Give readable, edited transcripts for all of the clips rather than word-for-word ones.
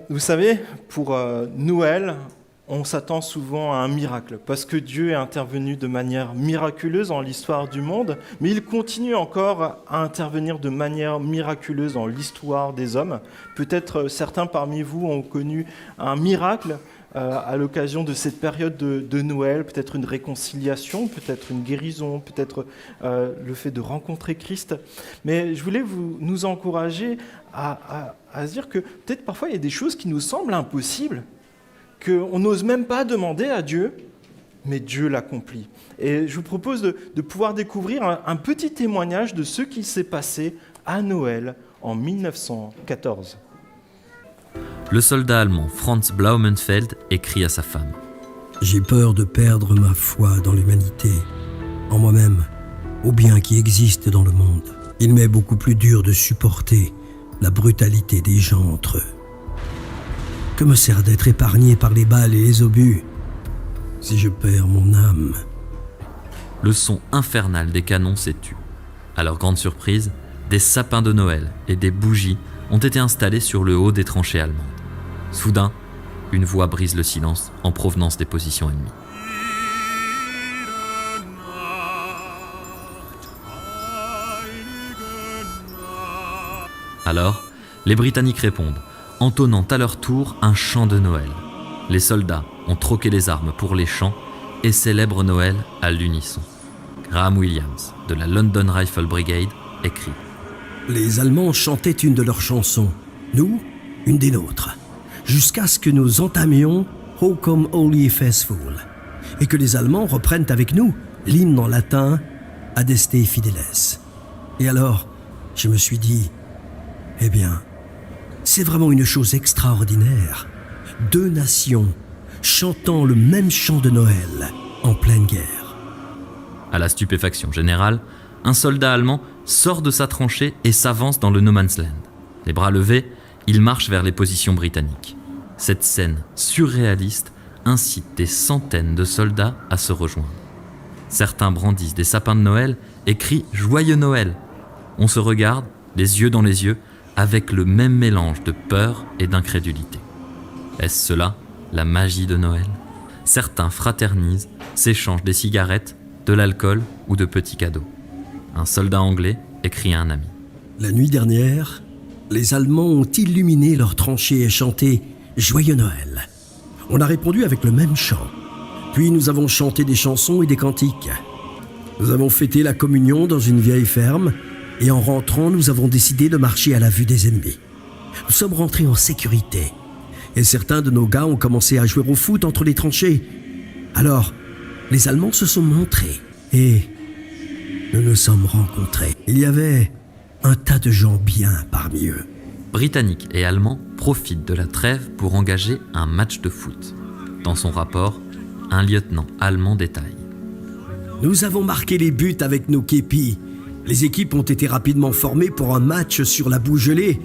Vous savez, pour Noël, on s'attend souvent à un miracle, parce que Dieu est intervenu de manière miraculeuse dans l'histoire du monde, mais il continue encore à intervenir de manière miraculeuse dans l'histoire des hommes. Peut-être certains parmi vous ont connu un miracle à l'occasion de cette période de Noël, peut-être une réconciliation, peut-être une guérison, peut-être le fait de rencontrer Christ. Mais je voulais nous encourager à se dire que peut-être parfois il y a des choses qui nous semblent impossibles, qu'on n'ose même pas demander à Dieu, mais Dieu l'accomplit. Et je vous propose de pouvoir découvrir un petit témoignage de ce qui s'est passé à Noël en 1914. Le soldat allemand Franz Blaumenfeld écrit à sa femme : « J'ai peur de perdre ma foi dans l'humanité, en moi-même, au bien qui existe dans le monde. Il m'est beaucoup plus dur de supporter la brutalité des gens entre eux. Que me sert d'être épargné par les balles et les obus si je perds mon âme ?» Le son infernal des canons s'est tu. À leur grande surprise, des sapins de Noël et des bougies ont été installés sur le haut des tranchées allemandes. Soudain, une voix brise le silence en provenance des positions ennemies. Alors, les Britanniques répondent, entonnant à leur tour un chant de Noël. Les soldats ont troqué les armes pour les chants et célèbrent Noël à l'unisson. Graham Williams, de la London Rifle Brigade, écrit : « Les Allemands chantaient une de leurs chansons, nous, une des nôtres, jusqu'à ce que nous entamions « Ho come all ye faithful » et que les Allemands reprennent avec nous l'hymne en latin « Adeste Fideles ». Et alors, je me suis dit, eh bien, c'est vraiment une chose extraordinaire. 2 nations chantant le même chant de Noël en pleine guerre. À la stupéfaction générale, un soldat allemand sort de sa tranchée et s'avance dans le no man's land. Les bras levés, il marche vers les positions britanniques. Cette scène surréaliste incite des centaines de soldats à se rejoindre. Certains brandissent des sapins de Noël et crient « Joyeux Noël !» On se regarde, les yeux dans les yeux, avec le même mélange de peur et d'incrédulité. Est-ce cela, la magie de Noël ? Certains fraternisent, s'échangent des cigarettes, de l'alcool ou de petits cadeaux. Un soldat anglais écrit à un ami : « La nuit dernière, les Allemands ont illuminé leurs tranchées et chanté « Joyeux Noël ». On a répondu avec le même chant. Puis nous avons chanté des chansons et des cantiques. Nous avons fêté la communion dans une vieille ferme et en rentrant, nous avons décidé de marcher à la vue des ennemis. Nous sommes rentrés en sécurité et certains de nos gars ont commencé à jouer au foot entre les tranchées. Alors, les Allemands se sont montrés et nous nous sommes rencontrés. Il y avait un tas de gens bien parmi eux. » Britanniques et Allemands profitent de la trêve pour engager un match de foot. Dans son rapport, un lieutenant allemand détaille : « Nous avons marqué les buts avec nos képis. Les équipes ont été rapidement formées pour un match sur la boue gelée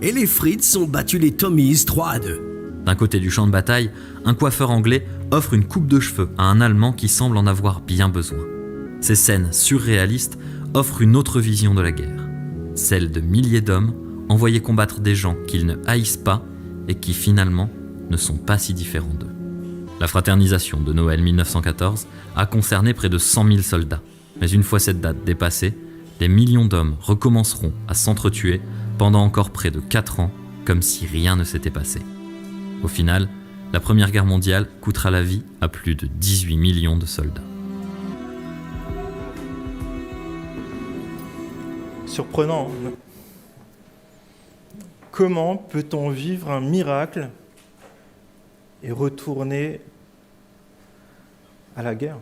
et les Fritz ont battu les Tommies 3-2. » D'un côté du champ de bataille, un coiffeur anglais offre une coupe de cheveux à un Allemand qui semble en avoir bien besoin. Ces scènes surréalistes offrent une autre vision de la guerre, celle de milliers d'hommes envoyés combattre des gens qu'ils ne haïssent pas et qui finalement ne sont pas si différents d'eux. La fraternisation de Noël 1914 a concerné près de 100 000 soldats, mais une fois cette date dépassée, des millions d'hommes recommenceront à s'entretuer pendant encore près de 4 ans, comme si rien ne s'était passé. Au final, la Première Guerre mondiale coûtera la vie à plus de 18 millions de soldats. Surprenant. Comment peut-on vivre un miracle et retourner à la guerre ?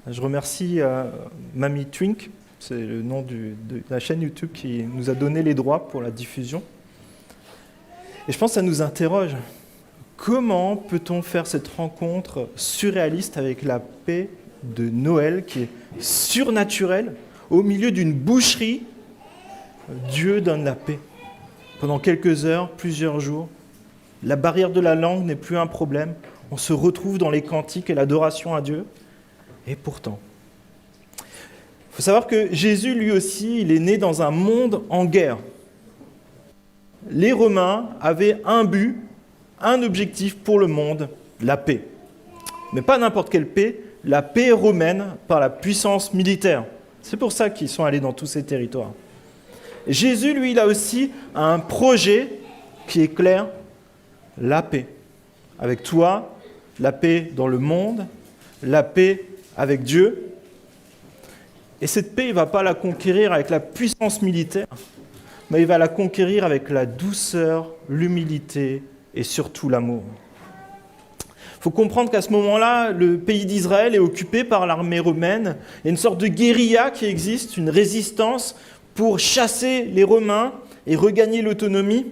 Je remercie Mamie Twink, c'est le nom de la chaîne YouTube qui nous a donné les droits pour la diffusion. Et je pense que ça nous interroge. Comment peut-on faire cette rencontre surréaliste avec la paix de Noël qui est surnaturelle au milieu d'une boucherie? Dieu donne la paix. Pendant quelques heures, plusieurs jours, la barrière de la langue n'est plus un problème. On se retrouve dans les cantiques et l'adoration à Dieu. Et pourtant, il faut savoir que Jésus, lui aussi, il est né dans un monde en guerre. les Romains avaient un but, un objectif pour le monde, la paix. Mais pas n'importe quelle paix, la paix romaine par la puissance militaire. C'est pour ça qu'ils sont allés dans tous ces territoires. Jésus, lui, il a aussi un projet qui est clair, la paix. Avec toi, la paix dans le monde, la paix avec Dieu. Et cette paix, il ne va pas la conquérir avec la puissance militaire, mais il va la conquérir avec la douceur, l'humilité et surtout l'amour. Il faut comprendre qu'à ce moment-là, le pays d'Israël est occupé par l'armée romaine. Il y a une sorte de guérilla qui existe, une résistance pour chasser les Romains et regagner l'autonomie.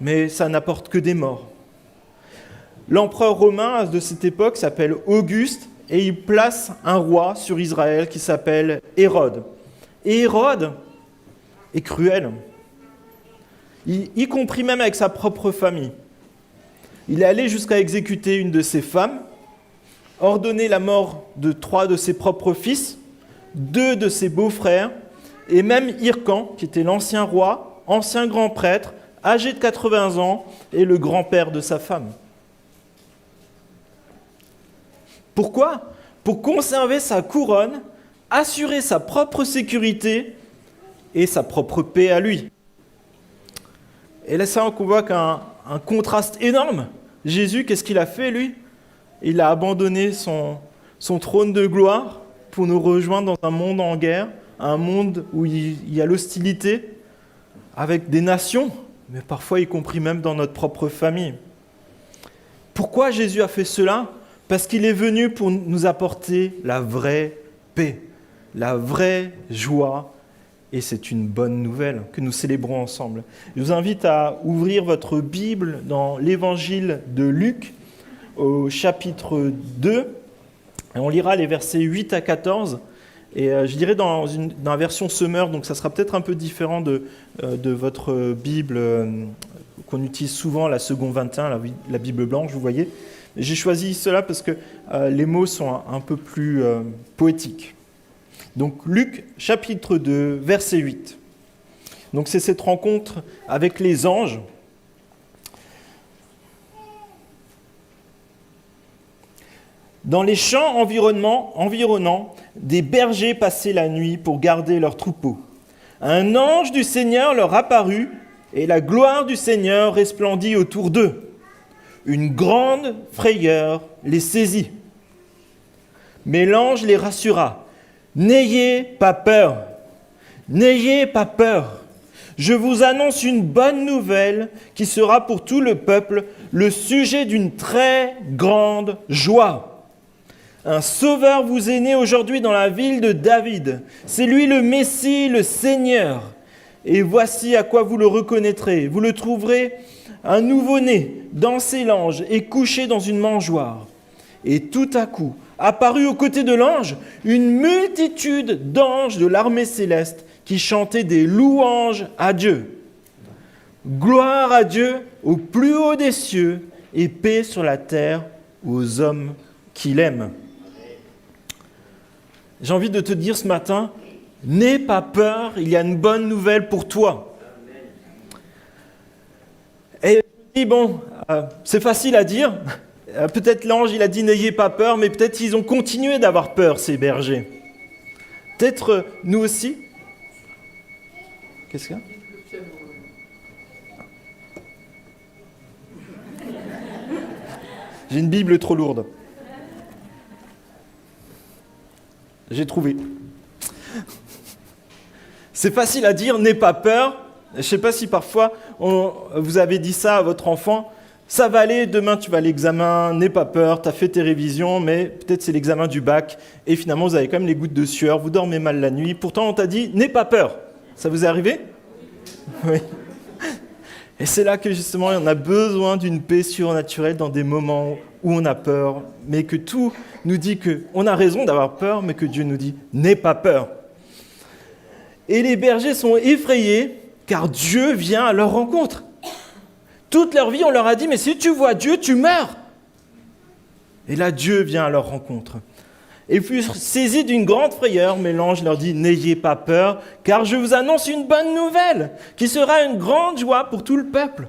Mais ça n'apporte que des morts. L'empereur romain de cette époque s'appelle Auguste et il place un roi sur Israël qui s'appelle Hérode. Et Hérode est cruel, y compris même avec sa propre famille. Il est allé jusqu'à exécuter une de ses femmes, ordonner la mort de 3 de ses propres fils, 2 de ses beaux-frères, et même Hircan, qui était l'ancien roi, ancien grand prêtre, âgé de 80 ans, et le grand-père de sa femme. Pourquoi ? Pour conserver sa couronne, assurer sa propre sécurité et sa propre paix à lui. Et là, ça, on voit qu'un contraste énorme. Jésus, qu'est-ce qu'il a fait, lui ? Il a abandonné son trône de gloire pour nous rejoindre dans un monde en guerre, un monde où il y a l'hostilité avec des nations, mais parfois y compris même dans notre propre famille. Pourquoi Jésus a fait cela ? Parce qu'il est venu pour nous apporter la vraie paix, la vraie joie, et c'est une bonne nouvelle que nous célébrons ensemble. Je vous invite à ouvrir votre Bible dans l'évangile de Luc, au chapitre 2, et on lira les versets 8 à 14, et je dirais dans la version Semeur, donc ça sera peut-être un peu différent de votre Bible qu'on utilise souvent, la seconde 21, la Bible blanche, vous voyez. J'ai choisi cela parce que les mots sont un peu plus poétiques. Donc Luc, chapitre 2, verset 8. Donc c'est cette rencontre avec les anges. Dans les champs environnants, des bergers passaient la nuit pour garder leurs troupeaux. Un ange du Seigneur leur apparut et la gloire du Seigneur resplendit autour d'eux. Une grande frayeur les saisit. Mais l'ange les rassura. « N'ayez pas peur, n'ayez pas peur. Je vous annonce une bonne nouvelle qui sera pour tout le peuple le sujet d'une très grande joie. Un sauveur vous est né aujourd'hui dans la ville de David. C'est lui le Messie, le Seigneur. Et voici à quoi vous le reconnaîtrez. Vous le trouverez un nouveau-né dans ses langes et couché dans une mangeoire. Et tout à coup, apparut aux côtés de l'ange une multitude d'anges de l'armée céleste qui chantaient des louanges à Dieu. Gloire à Dieu au plus haut des cieux et paix sur la terre aux hommes qu'il aime. J'ai envie de te dire ce matin, n'aie pas peur, il y a une bonne nouvelle pour toi. Et je dis, bon, c'est facile à dire. Peut-être l'ange, il a dit n'ayez pas peur, mais peut-être ils ont continué d'avoir peur, ces bergers. Peut-être nous aussi. Qu'est-ce qu'il y a ? J'ai une Bible trop lourde. J'ai trouvé. C'est facile à dire, n'aie pas peur. Je ne sais pas si parfois vous avez dit ça à votre enfant. Ça va aller, demain tu vas à l'examen, n'aie pas peur, tu as fait tes révisions, mais peut-être c'est l'examen du bac, et finalement vous avez quand même les gouttes de sueur, vous dormez mal la nuit, pourtant on t'a dit, n'aie pas peur. Ça vous est arrivé ? Oui. Et c'est là que justement on a besoin d'une paix surnaturelle dans des moments où on a peur, mais que tout nous dit qu'on a raison d'avoir peur, mais que Dieu nous dit, n'aie pas peur. Et les bergers sont effrayés, car Dieu vient à leur rencontre. Toute leur vie, on leur a dit, mais si tu vois Dieu, tu meurs. Et là, Dieu vient à leur rencontre. Et furent saisis d'une grande frayeur, mais l'ange leur dit « N'ayez pas peur, car je vous annonce une bonne nouvelle, qui sera une grande joie pour tout le peuple. »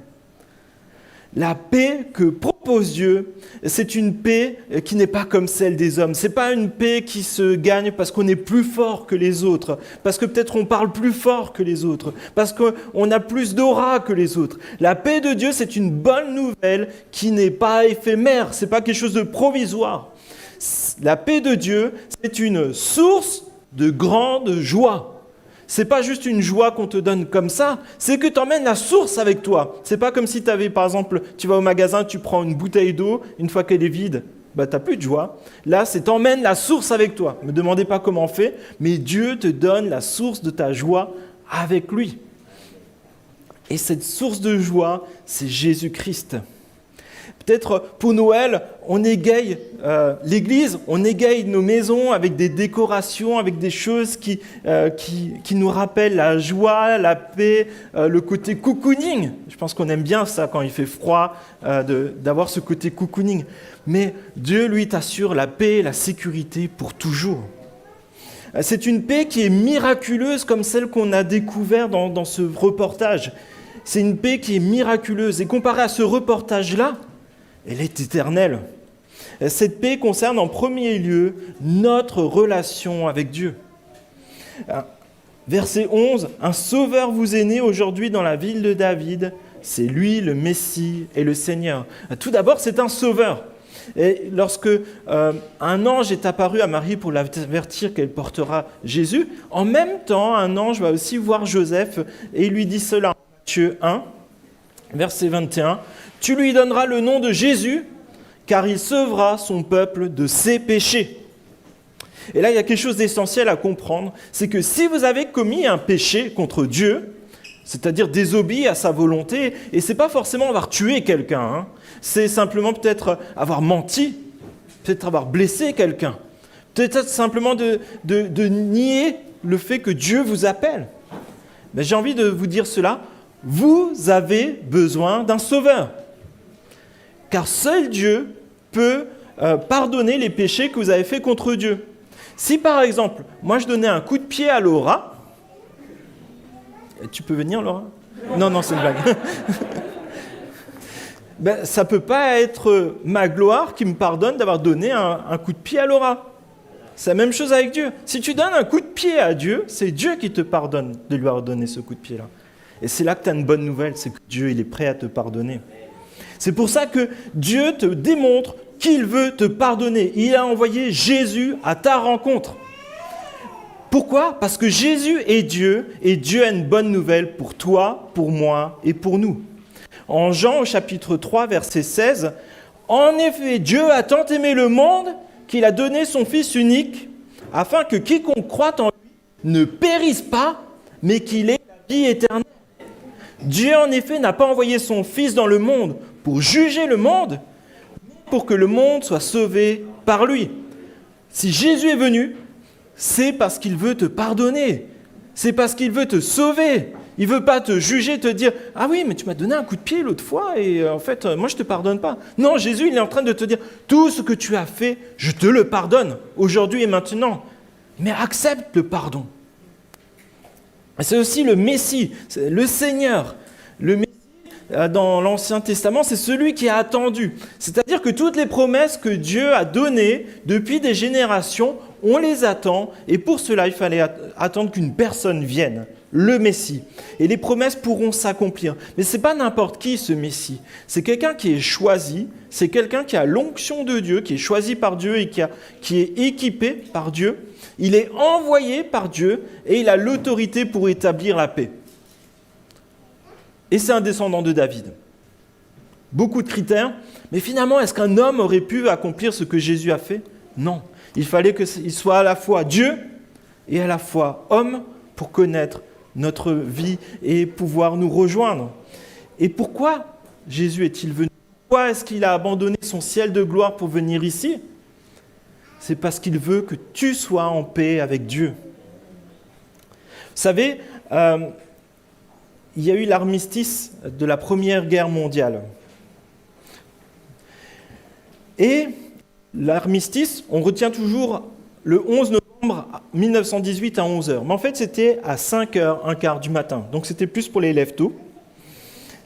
La paix que propose Dieu, c'est une paix qui n'est pas comme celle des hommes. Ce n'est pas une paix qui se gagne parce qu'on est plus fort que les autres, parce que peut-être on parle plus fort que les autres, parce qu'on a plus d'aura que les autres. La paix de Dieu, c'est une bonne nouvelle qui n'est pas éphémère, ce n'est pas quelque chose de provisoire. La paix de Dieu, c'est une source de grande joie. C'est pas juste une joie qu'on te donne comme ça, c'est que tu emmènes la source avec toi. C'est pas comme si tu avais, par exemple, tu vas au magasin, tu prends une bouteille d'eau, une fois qu'elle est vide, tu n'as plus de joie. Là, c'est t'emmènes la source avec toi. Ne me demandez pas comment on fait, mais Dieu te donne la source de ta joie avec lui. Et cette source de joie, c'est Jésus-Christ. Peut-être pour Noël, on égaye l'église, on égaye nos maisons avec des décorations, avec des choses qui nous rappellent la joie, la paix, le côté cocooning. Je pense qu'on aime bien ça quand il fait froid, d'avoir ce côté cocooning. Mais Dieu, lui, t'assure la paix et la sécurité pour toujours. C'est une paix qui est miraculeuse comme celle qu'on a découverte dans ce reportage. C'est une paix qui est miraculeuse. Et comparé à ce reportage-là, elle est éternelle. Cette paix concerne en premier lieu notre relation avec Dieu. Verset 11, « Un sauveur vous est né aujourd'hui dans la ville de David, c'est lui le Messie et le Seigneur. » Tout d'abord, c'est un sauveur. Et lorsque un ange est apparu à Marie pour l'avertir qu'elle portera Jésus, en même temps, un ange va aussi voir Joseph et il lui dit cela. Matthieu 1, verset 21, « Tu lui donneras le nom de Jésus, car il sauvera son peuple de ses péchés. » Et là, il y a quelque chose d'essentiel à comprendre, c'est que si vous avez commis un péché contre Dieu, c'est-à-dire désobéi à sa volonté, et ce n'est pas forcément avoir tué quelqu'un, c'est simplement peut-être avoir menti, peut-être avoir blessé quelqu'un, peut-être simplement de nier le fait que Dieu vous appelle. Mais j'ai envie de vous dire cela, vous avez besoin d'un sauveur. Car seul Dieu peut pardonner les péchés que vous avez faits contre Dieu. Si par exemple, moi je donnais un coup de pied à Laura, tu peux venir Laura ? Non, c'est une blague. Ça ne peut pas être ma gloire qui me pardonne d'avoir donné un coup de pied à Laura. C'est la même chose avec Dieu. Si tu donnes un coup de pied à Dieu, c'est Dieu qui te pardonne de lui avoir donné ce coup de pied-là. Et c'est là que tu as une bonne nouvelle, c'est que Dieu il est prêt à te pardonner. C'est pour ça que Dieu te démontre qu'il veut te pardonner. Il a envoyé Jésus à ta rencontre. Pourquoi ? Parce que Jésus est Dieu et Dieu a une bonne nouvelle pour toi, pour moi et pour nous. En Jean au chapitre 3, verset 16, « En effet, Dieu a tant aimé le monde qu'il a donné son Fils unique, afin que quiconque croit en lui ne périsse pas, mais qu'il ait la vie éternelle. Dieu, en effet, n'a pas envoyé son Fils dans le monde pour juger le monde, mais pour que le monde soit sauvé par lui. » Si Jésus est venu, c'est parce qu'il veut te pardonner. C'est parce qu'il veut te sauver. Il ne veut pas te juger, te dire « Ah oui, mais tu m'as donné un coup de pied l'autre fois et en fait, moi je ne te pardonne pas. » Non, Jésus, il est en train de te dire « Tout ce que tu as fait, je te le pardonne, aujourd'hui et maintenant. Mais accepte le pardon. » C'est aussi le Messie, le Seigneur. Le Messie, dans l'Ancien Testament, c'est celui qui est attendu. C'est-à-dire que toutes les promesses que Dieu a données depuis des générations, on les attend. Et pour cela, il fallait attendre qu'une personne vienne, le Messie. Et les promesses pourront s'accomplir. Mais ce n'est pas n'importe qui, ce Messie. C'est quelqu'un qui est choisi, c'est quelqu'un qui a l'onction de Dieu, qui est choisi par Dieu et qui est équipé par Dieu. Il est envoyé par Dieu et il a l'autorité pour établir la paix. Et c'est un descendant de David. Beaucoup de critères, mais finalement, est-ce qu'un homme aurait pu accomplir ce que Jésus a fait ? Non. Il fallait qu'il soit à la fois Dieu et à la fois homme pour connaître notre vie et pouvoir nous rejoindre. Et pourquoi Jésus est-il venu ? Pourquoi est-ce qu'il a abandonné son ciel de gloire pour venir ici ? C'est parce qu'il veut que tu sois en paix avec Dieu. Vous savez, il y a eu l'armistice de la Première Guerre mondiale. Et l'armistice, on retient toujours le 11 novembre 1918 à 11h. Mais en fait, c'était à 5h, un quart du matin. Donc c'était plus pour les lève-tôt.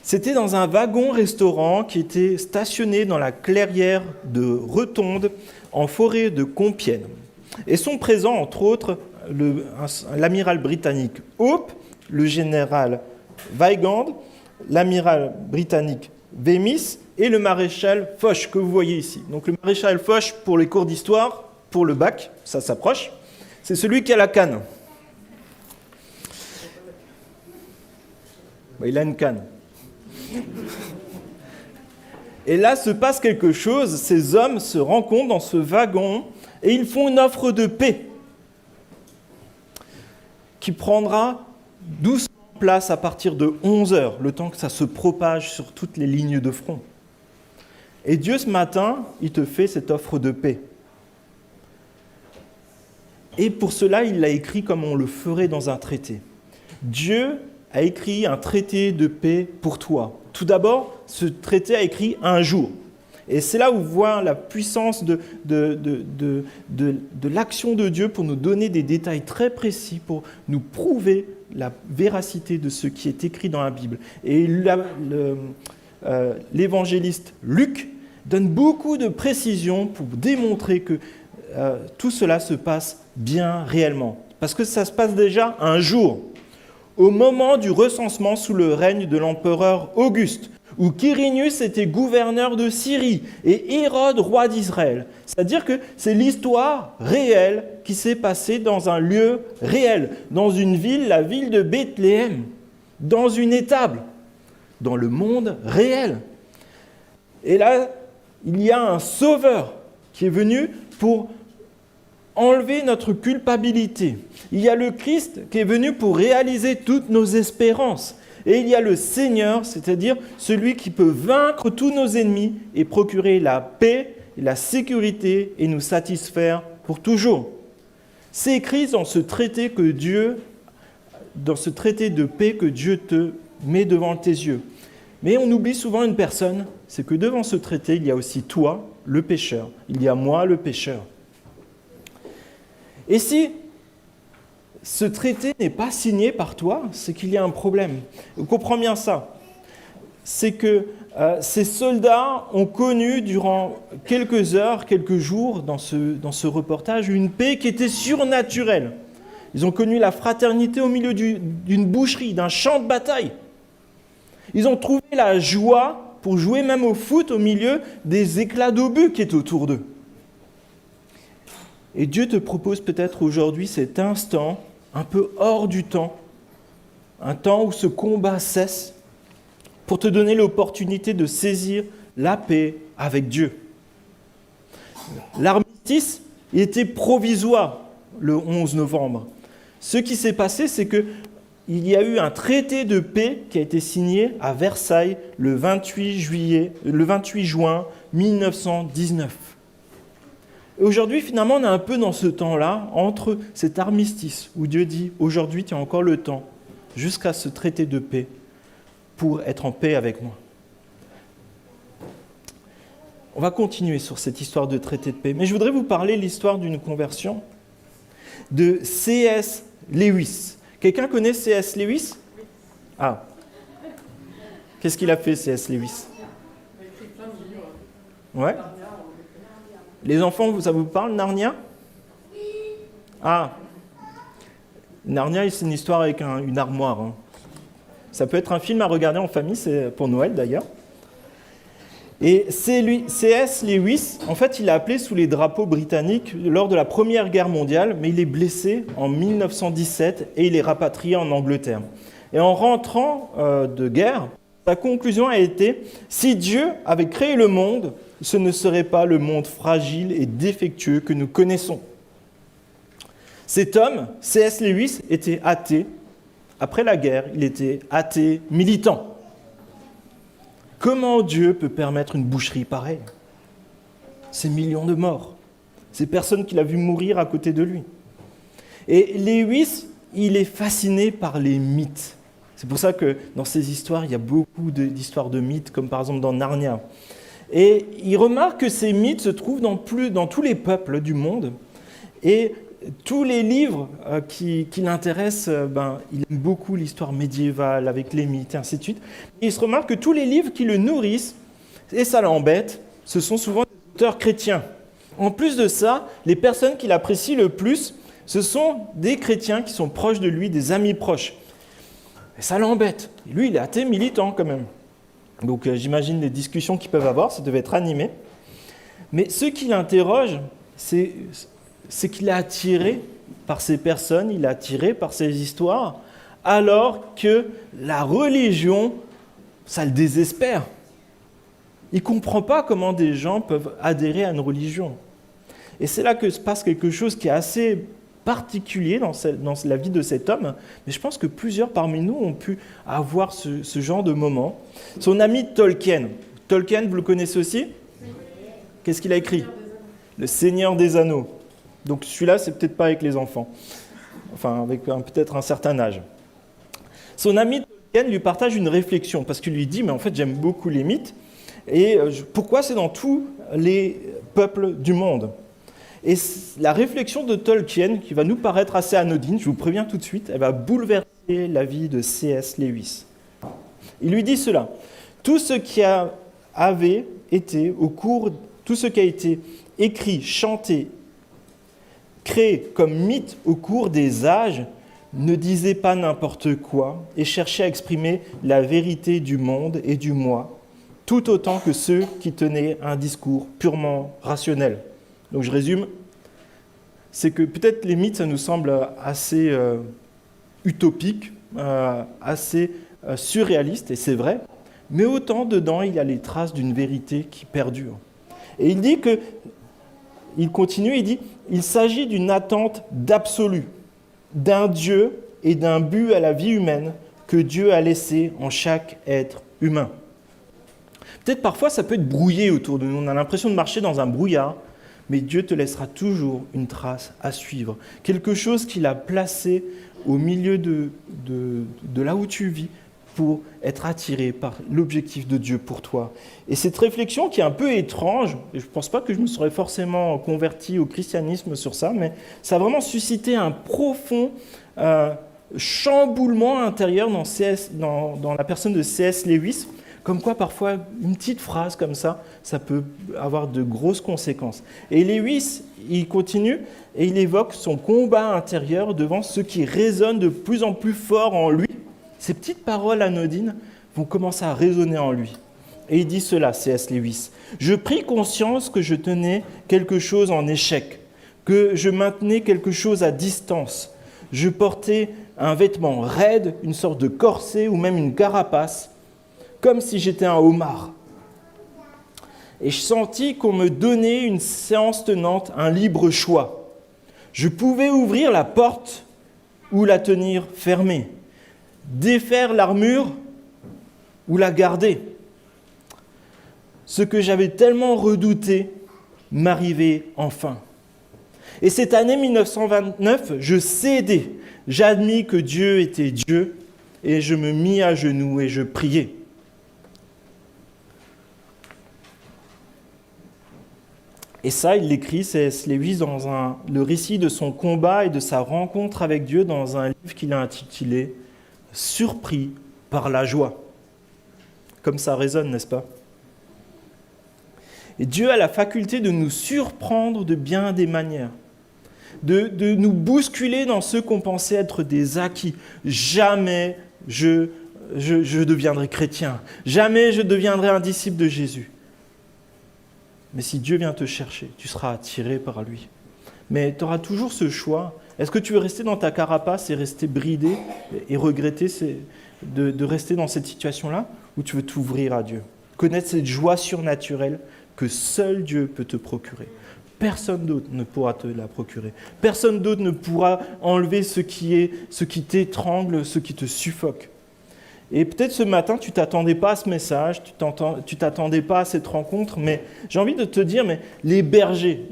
C'était dans un wagon-restaurant qui était stationné dans la clairière de Retonde, en forêt de Compiègne. Et sont présents, entre autres, l'amiral britannique Hope, le général Weygand, l'amiral britannique Wemyss et le maréchal Foch, que vous voyez ici. Donc le maréchal Foch, pour les cours d'histoire, pour le bac, ça s'approche, c'est celui qui a la canne. Il a une canne. Et là se passe quelque chose, ces hommes se rencontrent dans ce wagon et ils font une offre de paix qui prendra doucement place à partir de 11h, le temps que ça se propage sur toutes les lignes de front. Et Dieu, ce matin, il te fait cette offre de paix. Et pour cela, il l'a écrit comme on le ferait dans un traité. Dieu a écrit un traité de paix pour toi. Tout d'abord, ce traité a écrit un jour. Et c'est là où on voit la puissance de l'action de Dieu pour nous donner des détails très précis, pour nous prouver la véracité de ce qui est écrit dans la Bible. Et l'évangéliste Luc donne beaucoup de précisions pour démontrer que tout cela se passe bien réellement. Parce que ça se passe déjà un jour, au moment du recensement sous le règne de l'empereur Auguste, où Quirinius était gouverneur de Syrie et Hérode roi d'Israël. C'est-à-dire que c'est l'histoire réelle qui s'est passée dans un lieu réel, dans une ville, la ville de Bethléem, dans une étable, dans le monde réel. Et là, il y a un sauveur qui est venu pour enlever notre culpabilité. Il y a le Christ qui est venu pour réaliser toutes nos espérances. Et il y a le Seigneur, c'est-à-dire celui qui peut vaincre tous nos ennemis et procurer la paix, la sécurité et nous satisfaire pour toujours. C'est écrit dans ce traité de paix que Dieu te met devant tes yeux. Mais on oublie souvent une personne, c'est que devant ce traité, il y a aussi toi, le pécheur. Il y a moi, le pécheur. Et si ce traité n'est pas signé par toi, c'est qu'il y a un problème. On comprend bien ça. C'est que ces soldats ont connu durant quelques heures, quelques jours dans ce reportage, une paix qui était surnaturelle. Ils ont connu la fraternité au milieu d'une boucherie, d'un champ de bataille. Ils ont trouvé la joie pour jouer même au foot au milieu des éclats d'obus qui étaient autour d'eux. Et Dieu te propose peut-être aujourd'hui cet instant un peu hors du temps, un temps où ce combat cesse, pour te donner l'opportunité de saisir la paix avec Dieu. L'armistice était provisoire le 11 novembre. Ce qui s'est passé, c'est qu'il y a eu un traité de paix qui a été signé à Versailles le 28 juin 1919. Et aujourd'hui, finalement, on est un peu dans ce temps-là, entre cet armistice, où Dieu dit « Aujourd'hui, tu as encore le temps, jusqu'à ce traité de paix, pour être en paix avec moi. » On va continuer sur cette histoire de traité de paix. Mais je voudrais vous parler de l'histoire d'une conversion de C.S. Lewis. Quelqu'un connaît C.S. Lewis ? Ah. Qu'est-ce qu'il a fait, C.S. Lewis ? Ouais. Les enfants, ça vous parle, Narnia ? Oui. Ah. Narnia, c'est une histoire avec une armoire. Hein. Ça peut être un film à regarder en famille, c'est pour Noël d'ailleurs. Et C.S. Lewis, en fait, il est appelé sous les drapeaux britanniques lors de la Première Guerre mondiale, mais il est blessé en 1917 et il est rapatrié en Angleterre. Et en rentrant de guerre, sa conclusion a été « Si Dieu avait créé le monde, ce ne serait pas le monde fragile et défectueux que nous connaissons. » Cet homme, C.S. Lewis, était athée. Après la guerre, il était athée militant. Comment Dieu peut permettre une boucherie pareille ? Ces millions de morts, ces personnes qu'il a vues mourir à côté de lui. Et Lewis, il est fasciné par les mythes. C'est pour ça que dans ces histoires, il y a beaucoup d'histoires de mythes, comme par exemple dans Narnia. Et il remarque que ces mythes se trouvent dans tous les peuples du monde. Et tous les livres qui l'intéressent, il aime beaucoup l'histoire médiévale avec les mythes et ainsi de suite. Et il se remarque que tous les livres qui le nourrissent, et ça l'embête, ce sont souvent des auteurs chrétiens. En plus de ça, les personnes qu'il apprécie le plus, ce sont des chrétiens qui sont proches de lui, des amis proches. Et ça l'embête. Et lui, il est athée militant quand même. Donc j'imagine les discussions qu'ils peuvent avoir, ça devait être animé. Mais ce qui l'interroge, c'est qu'il est attiré par ces personnes, il est attiré par ces histoires, alors que la religion, ça le désespère. Il ne comprend pas comment des gens peuvent adhérer à une religion. Et c'est là que se passe quelque chose qui est assez particulier dans la vie de cet homme, mais je pense que plusieurs parmi nous ont pu avoir ce genre de moment. Son ami Tolkien, vous le connaissez aussi ? Qu'est-ce qu'il a écrit ? Le Seigneur des Anneaux. Donc celui-là, c'est peut-être pas avec les enfants, enfin avec peut-être un certain âge. Son ami Tolkien lui partage une réflexion, parce qu'il lui dit, mais en fait j'aime beaucoup les mythes, et pourquoi c'est dans tous les peuples du monde ? Et la réflexion de Tolkien, qui va nous paraître assez anodine, je vous préviens tout de suite, elle va bouleverser la vie de C.S. Lewis. Il lui dit cela, tout ce qui a été écrit, chanté, créé comme mythe au cours des âges, ne disait pas n'importe quoi et cherchait à exprimer la vérité du monde et du moi, tout autant que ceux qui tenaient un discours purement rationnel. Donc je résume, c'est que peut-être les mythes, ça nous semble assez utopique, assez surréaliste, et c'est vrai, mais autant dedans, il y a les traces d'une vérité qui perdure. Et il continue, il dit, il s'agit d'une attente d'absolu, d'un Dieu et d'un but à la vie humaine que Dieu a laissé en chaque être humain. Peut-être parfois, ça peut être brouillé autour de nous, on a l'impression de marcher dans un brouillard, mais Dieu te laissera toujours une trace à suivre. Quelque chose qu'il a placé au milieu de là où tu vis pour être attiré par l'objectif de Dieu pour toi. Et cette réflexion qui est un peu étrange, et je ne pense pas que je me serais forcément converti au christianisme sur ça, mais ça a vraiment suscité un profond chamboulement intérieur dans la personne de C.S. Lewis. Comme quoi, parfois, une petite phrase comme ça peut avoir de grosses conséquences. Et Lewis, il continue et il évoque son combat intérieur devant ce qui résonne de plus en plus fort en lui. Ces petites paroles anodines vont commencer à résonner en lui. Et il dit cela, C.S. Lewis. « Je pris conscience que je tenais quelque chose en échec, que je maintenais quelque chose à distance. Je portais un vêtement raide, une sorte de corset ou même une carapace, comme si j'étais un homard. Et je sentis qu'on me donnait une séance tenante, un libre choix. Je pouvais ouvrir la porte ou la tenir fermée, défaire l'armure ou la garder. Ce que j'avais tellement redouté m'arrivait enfin. Et cette année 1929, je cédai. J'admis que Dieu était Dieu et je me mis à genoux et je priais. Et ça, il l'écrit, C.S. Lewis, dans le récit de son combat et de sa rencontre avec Dieu dans un livre qu'il a intitulé « Surpris par la joie ». Comme ça résonne, n'est-ce pas ? Et Dieu a la faculté de nous surprendre de bien des manières, de nous bousculer dans ce qu'on pensait être des acquis. Jamais je deviendrai chrétien, jamais je deviendrai un disciple de Jésus. Mais si Dieu vient te chercher, tu seras attiré par lui. Mais tu auras toujours ce choix. Est-ce que tu veux rester dans ta carapace et rester bridé et regretter de rester dans cette situation-là, ou tu veux t'ouvrir à Dieu ? Connaître cette joie surnaturelle que seul Dieu peut te procurer. Personne d'autre ne pourra te la procurer. Personne d'autre ne pourra enlever ce qui t'étrangle, ce qui te suffoque. Et peut-être ce matin, tu ne t'attendais pas à ce message, tu ne t'attendais pas à cette rencontre, mais j'ai envie de te dire, mais les bergers,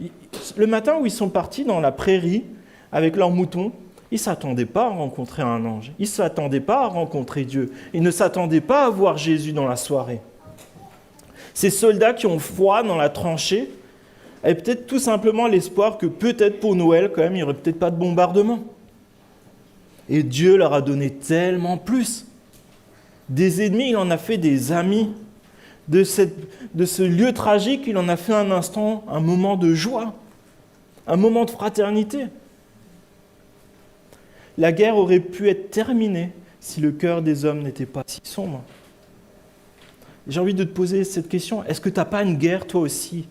le matin où ils sont partis dans la prairie avec leurs moutons, ils ne s'attendaient pas à rencontrer un ange, ils ne s'attendaient pas à rencontrer Dieu, ils ne s'attendaient pas à voir Jésus dans la soirée. Ces soldats qui ont froid dans la tranchée, Et peut-être tout simplement l'espoir que peut-être pour Noël, quand même, il n'y aurait peut-être pas de bombardement. Et Dieu leur a donné tellement plus. Des ennemis, il en a fait des amis. De ce lieu tragique, il en a fait un instant, un moment de joie, un moment de fraternité. La guerre aurait pu être terminée si le cœur des hommes n'était pas si sombre. J'ai envie de te poser cette question. Est-ce que tu n'as pas une guerre, toi aussi,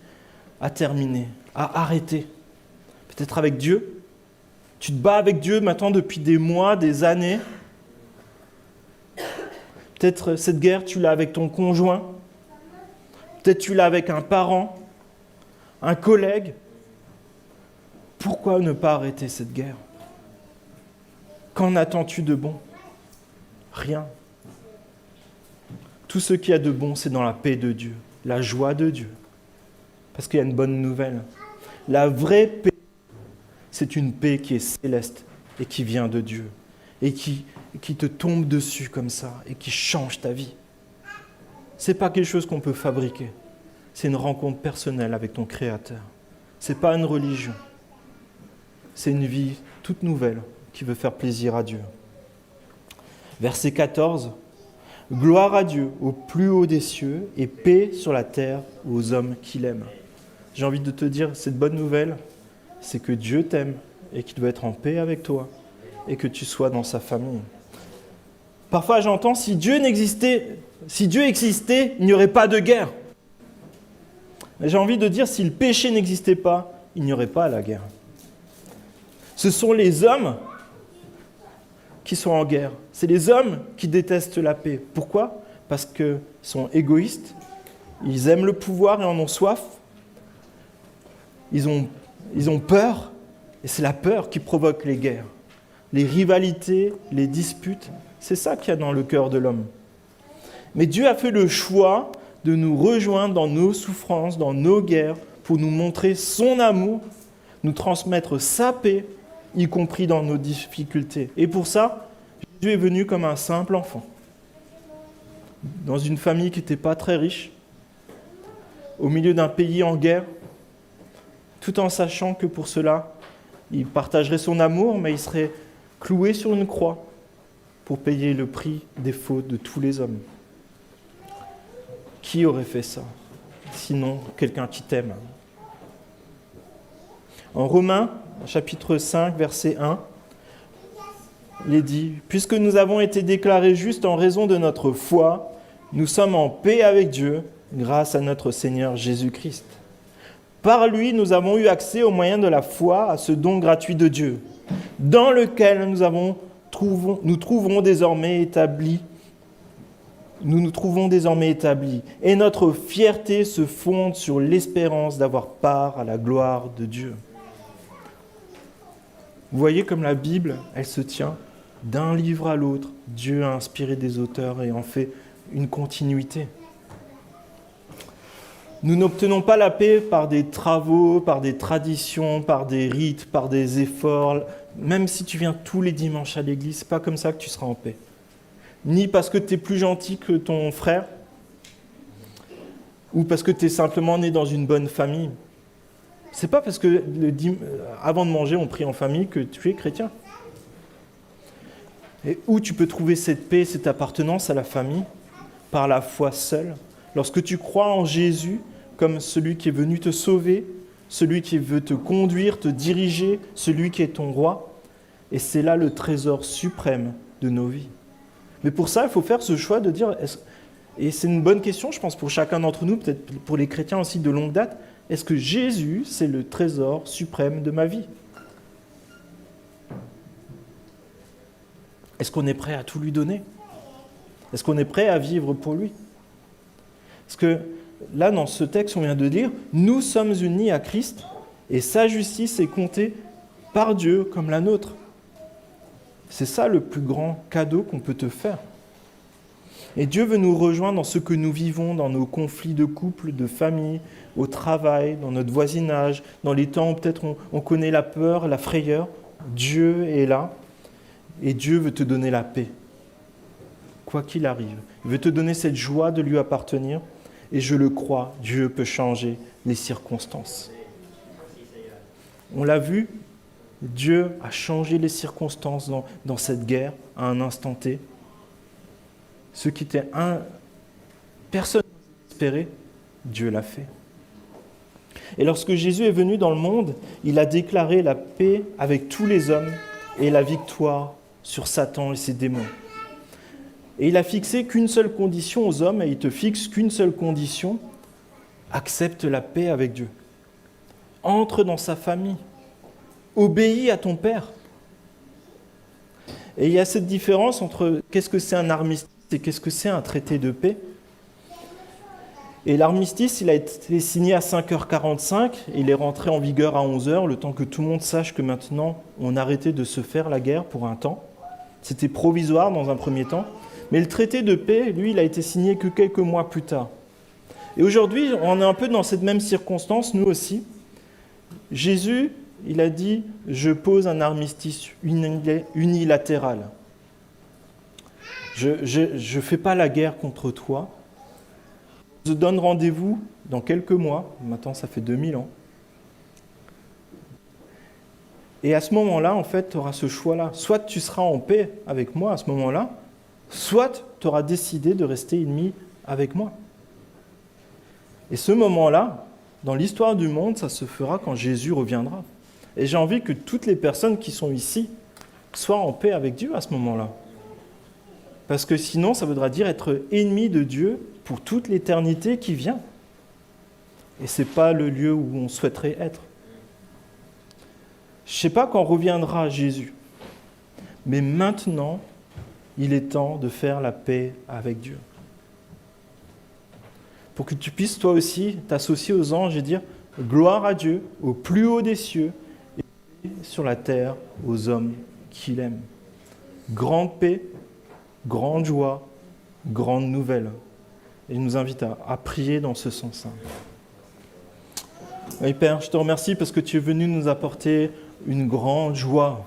à terminer, à arrêter? Peut-être avec Dieu. Tu te bats avec Dieu maintenant depuis des mois, des années. Peut-être cette guerre, tu l'as avec ton conjoint. Peut-être tu l'as avec un parent, un collègue. Pourquoi ne pas arrêter cette guerre? Qu'en attends-tu de bon? Rien. Tout ce qu'il y a de bon, c'est dans la paix de Dieu, la joie de Dieu. Parce qu'il y a une bonne nouvelle. La vraie paix, c'est une paix qui est céleste et qui vient de Dieu. Et qui te tombe dessus comme ça et qui change ta vie. Ce n'est pas quelque chose qu'on peut fabriquer. C'est une rencontre personnelle avec ton Créateur. Ce n'est pas une religion. C'est une vie toute nouvelle qui veut faire plaisir à Dieu. Verset 14. Gloire à Dieu au plus haut des cieux et paix sur la terre aux hommes qui l'aiment. J'ai envie de te dire, cette bonne nouvelle, c'est que Dieu t'aime et qu'il doit être en paix avec toi et que tu sois dans sa famille. Parfois j'entends, si Dieu existait, il n'y aurait pas de guerre. Mais j'ai envie de dire, si le péché n'existait pas, il n'y aurait pas la guerre. Ce sont les hommes qui sont en guerre. C'est les hommes qui détestent la paix. Pourquoi? Parce qu'ils sont égoïstes, ils aiment le pouvoir et en ont soif, ils ont peur, et c'est la peur qui provoque les guerres. Les rivalités, les disputes, c'est ça qu'il y a dans le cœur de l'homme. Mais Dieu a fait le choix de nous rejoindre dans nos souffrances, dans nos guerres, pour nous montrer son amour, nous transmettre sa paix, y compris dans nos difficultés. Et pour ça, Jésus est venu comme un simple enfant, dans une famille qui n'était pas très riche, au milieu d'un pays en guerre, tout en sachant que pour cela, il partagerait son amour, mais il serait cloué sur une croix pour payer le prix des fautes de tous les hommes. Qui aurait fait ça? Sinon, quelqu'un qui t'aime. En Romains, chapitre 5, verset 1, il est dit « Puisque nous avons été déclarés justes en raison de notre foi, nous sommes en paix avec Dieu grâce à notre Seigneur Jésus-Christ. Par lui, nous avons eu accès au moyen de la foi à ce don gratuit de Dieu, dans lequel nous nous trouvons désormais établis. Et notre fierté se fonde sur l'espérance d'avoir part à la gloire de Dieu. » Vous voyez comme la Bible, elle se tient d'un livre à l'autre. Dieu a inspiré des auteurs et en fait une continuité. Nous n'obtenons pas la paix par des travaux, par des traditions, par des rites, par des efforts. Même si tu viens tous les dimanches à l'église, c'est pas comme ça que tu seras en paix. Ni parce que tu es plus gentil que ton frère, ou parce que tu es simplement né dans une bonne famille. C'est pas parce que avant de manger, on prie en famille que tu es chrétien. Et où tu peux trouver cette paix, cette appartenance à la famille? Par la foi seule. Lorsque tu crois en Jésus comme celui qui est venu te sauver, celui qui veut te conduire, te diriger, celui qui est ton roi. Et c'est là le trésor suprême de nos vies. Mais pour ça, il faut faire ce choix de dire, et c'est une bonne question, je pense, pour chacun d'entre nous, peut-être pour les chrétiens aussi de longue date, est-ce que Jésus, c'est le trésor suprême de ma vie? Est-ce qu'on est prêt à tout lui donner? Est-ce qu'on est prêt à vivre pour lui? Parce que là, dans ce texte, on vient de dire, nous sommes unis à Christ et sa justice est comptée par Dieu comme la nôtre. C'est ça le plus grand cadeau qu'on peut te faire. Et Dieu veut nous rejoindre dans ce que nous vivons, dans nos conflits de couple, de famille, au travail, dans notre voisinage, dans les temps où peut-être on connaît la peur, la frayeur. Dieu est là et Dieu veut te donner la paix, quoi qu'il arrive. Il veut te donner cette joie de lui appartenir et je le crois, Dieu peut changer les circonstances. On l'a vu, Dieu a changé les circonstances dans cette guerre à un instant T. Ce qui était personne n'espérait, Dieu l'a fait. Et lorsque Jésus est venu dans le monde, il a déclaré la paix avec tous les hommes et la victoire sur Satan et ses démons. Et il a fixé qu'une seule condition aux hommes, et il te fixe qu'une seule condition, accepte la paix avec Dieu. Entre dans sa famille. Obéis à ton Père. Et il y a cette différence entre qu'est-ce que c'est un armistice et qu'est-ce que c'est un traité de paix. Et l'armistice, il a été signé à 5h45, et il est rentré en vigueur à 11h, le temps que tout le monde sache que maintenant, on arrêtait de se faire la guerre pour un temps. C'était provisoire dans un premier temps. Mais le traité de paix, lui, il a été signé que quelques mois plus tard. Et aujourd'hui, on est un peu dans cette même circonstance, nous aussi. Jésus, il a dit « Je pose un armistice unilatéral. Je ne fais pas la guerre contre toi. Je te donne rendez-vous dans quelques mois. » Maintenant, ça fait 2000 ans. Et à ce moment-là, en fait, tu auras ce choix-là. Soit tu seras en paix avec moi à ce moment-là, soit tu auras décidé de rester ennemi avec moi. Et ce moment-là, dans l'histoire du monde, ça se fera quand Jésus reviendra. Et j'ai envie que toutes les personnes qui sont ici soient en paix avec Dieu à ce moment-là. Parce que sinon, ça voudra dire être ennemi de Dieu pour toute l'éternité qui vient. Et ce n'est pas le lieu où on souhaiterait être. Je ne sais pas quand reviendra Jésus, mais maintenant, il est temps de faire la paix avec Dieu. Pour que tu puisses toi aussi t'associer aux anges et dire « Gloire à Dieu, au plus haut des cieux, et sur la terre, aux hommes qu'il aime. » Grande paix, grande joie, grande nouvelle. Et il nous invite à prier dans ce sens-là. Oui, Père, je te remercie parce que tu es venu nous apporter une grande joie.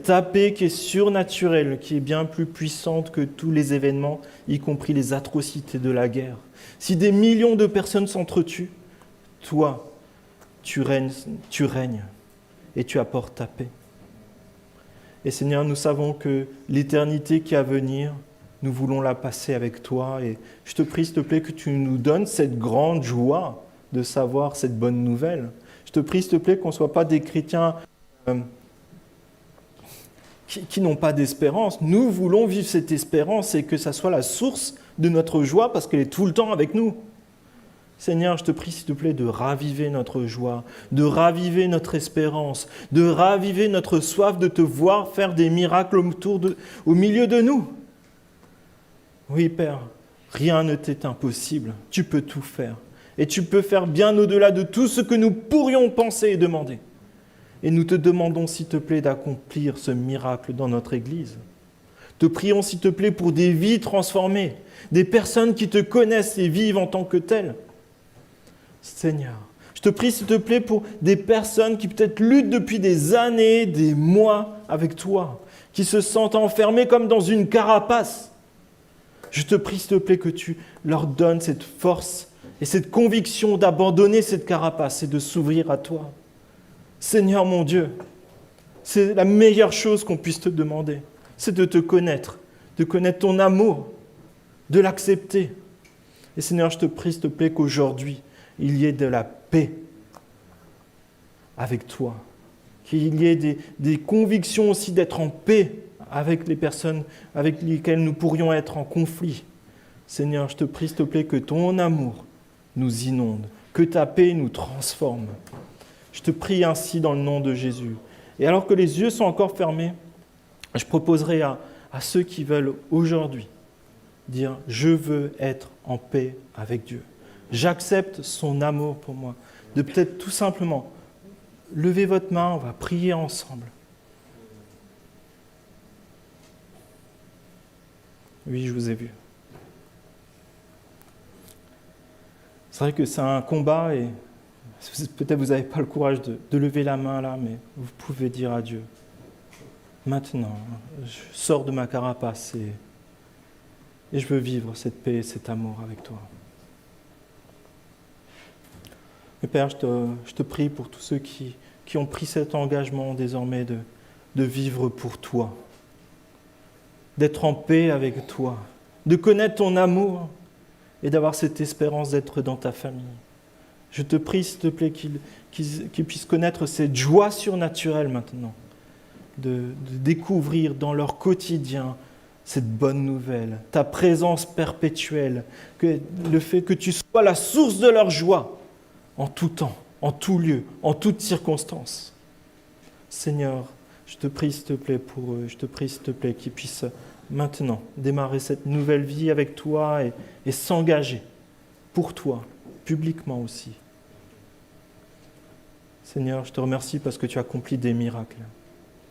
Ta paix qui est surnaturelle, qui est bien plus puissante que tous les événements, y compris les atrocités de la guerre. Si des millions de personnes s'entretuent, toi, tu règnes et tu apportes ta paix. Et Seigneur, nous savons que l'éternité qui est à venir, nous voulons la passer avec toi. Et je te prie, s'il te plaît, que tu nous donnes cette grande joie de savoir cette bonne nouvelle. Je te prie, s'il te plaît, qu'on ne soit pas des chrétiens qui n'ont pas d'espérance. Nous voulons vivre cette espérance et que ça soit la source de notre joie parce qu'elle est tout le temps avec nous. Seigneur, je te prie, s'il te plaît, de raviver notre joie, de raviver notre espérance, de raviver notre soif de te voir faire des miracles au milieu de nous. Oui, Père, rien ne t'est impossible. Tu peux tout faire. Et tu peux faire bien au-delà de tout ce que nous pourrions penser et demander. Et nous te demandons, s'il te plaît, d'accomplir ce miracle dans notre Église. Te prions, s'il te plaît, pour des vies transformées, des personnes qui te connaissent et vivent en tant que telles. Seigneur, je te prie, s'il te plaît, pour des personnes qui peut-être luttent depuis des années, des mois avec toi, qui se sentent enfermées comme dans une carapace. Je te prie, s'il te plaît, que tu leur donnes cette force et cette conviction d'abandonner cette carapace et de s'ouvrir à toi. Seigneur mon Dieu, c'est la meilleure chose qu'on puisse te demander, c'est de connaître ton amour, de l'accepter. Et Seigneur, je te prie, s'il te plaît, qu'aujourd'hui, il y ait de la paix avec toi, qu'il y ait des convictions aussi d'être en paix avec les personnes avec lesquelles nous pourrions être en conflit. Seigneur, je te prie, s'il te plaît, que ton amour nous inonde, que ta paix nous transforme. Je te prie ainsi dans le nom de Jésus. Et alors que les yeux sont encore fermés, je proposerai à ceux qui veulent aujourd'hui dire « Je veux être en paix avec Dieu. J'accepte son amour pour moi. » De peut-être tout simplement lever votre main, on va prier ensemble. Oui, je vous ai vu. C'est vrai que c'est un combat et peut-être vous n'avez pas le courage de lever la main là, mais vous pouvez dire à Dieu, maintenant, je sors de ma carapace et je veux vivre cette paix et cet amour avec toi. Et Père, je te prie pour tous ceux qui qui ont pris cet engagement désormais de vivre pour toi, d'être en paix avec toi, de connaître ton amour et d'avoir cette espérance d'être dans ta famille. Je te prie, s'il te plaît, qu'ils puissent connaître cette joie surnaturelle maintenant, de découvrir dans leur quotidien cette bonne nouvelle, ta présence perpétuelle, le fait que tu sois la source de leur joie en tout temps, en tout lieu, en toutes circonstances. Seigneur, je te prie, s'il te plaît, pour eux, je te prie, s'il te plaît, qu'ils puissent maintenant démarrer cette nouvelle vie avec toi et s'engager pour toi, publiquement aussi. Seigneur, je te remercie parce que tu accomplis des miracles.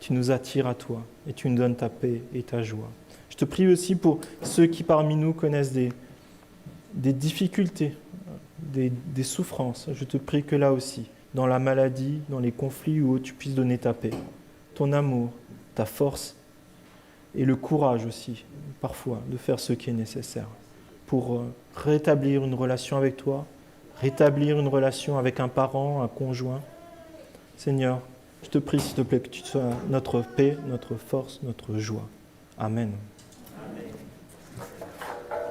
Tu nous attires à toi et tu nous donnes ta paix et ta joie. Je te prie aussi pour ceux qui parmi nous connaissent des difficultés, des souffrances. Je te prie que là aussi, dans la maladie, dans les conflits ou autres, tu puisses donner ta paix, ton amour, ta force et le courage aussi, parfois, de faire ce qui est nécessaire pour rétablir une relation avec toi, rétablir une relation avec un parent, un conjoint. Seigneur, je te prie, s'il te plaît, que tu sois notre paix, notre force, notre joie. Amen.